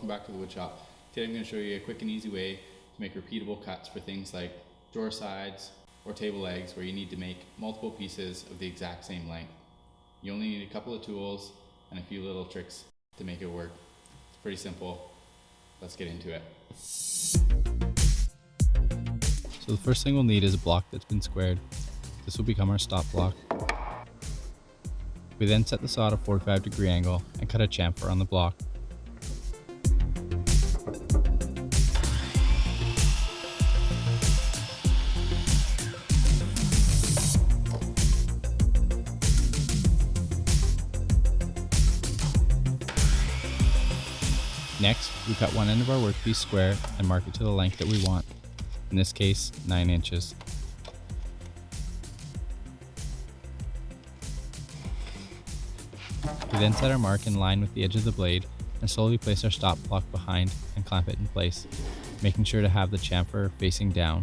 welcome back to the wood shop. Today I'm going to show you a quick and easy way to make repeatable cuts for things like drawer sides or table legs where you need to make multiple pieces of the exact same length. You only need a couple of tools and a few little tricks to make it work. It's pretty simple. Let's get into it. So the first thing we'll need is a block that's been squared. This will become our stop block. We then set the saw at a 45-degree angle and cut a chamfer on the block. Next, we cut one end of our workpiece square and mark it to the length that we want, in this case 9 inches. We then set our mark in line with the edge of the blade and slowly place our stop block behind and clamp it in place, making sure to have the chamfer facing down.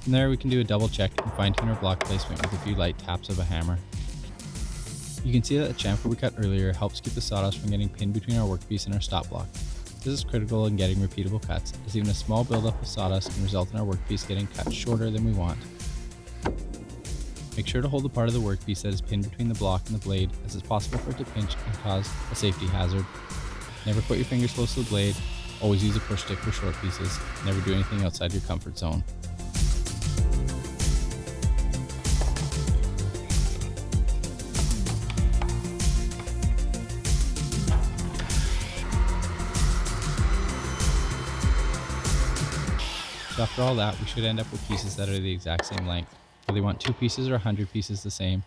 From there we can do a double check and fine tune our block placement with a few light taps of a hammer. You can see that the chamfer we cut earlier helps keep the sawdust from getting pinned between our workpiece and our stop block. This is critical in getting repeatable cuts, as even a small buildup of sawdust can result in our workpiece getting cut shorter than we want. Make sure to hold the part of the workpiece that is pinned between the block and the blade, as it's possible for it to pinch and cause a safety hazard. Never put your fingers close to the blade, always use a push stick for short pieces, never do anything outside your comfort zone. So after all that, we should end up with pieces that are the exact same length. Whether you want 2 pieces or 100 pieces the same,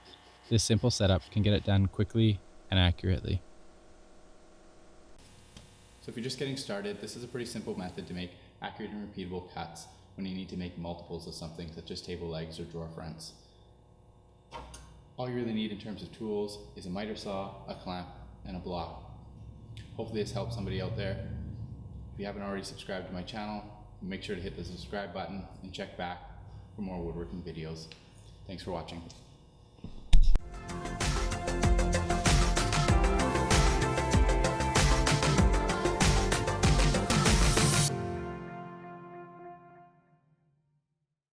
this simple setup can get it done quickly and accurately. So if you're just getting started, this is a pretty simple method to make accurate and repeatable cuts when you need to make multiples of something such as table legs or drawer fronts. All you really need in terms of tools is a miter saw, a clamp, and a block. Hopefully this helps somebody out there. If you haven't already subscribed to my channel, make sure to hit the subscribe button and check back for more woodworking videos. Thanks for watching.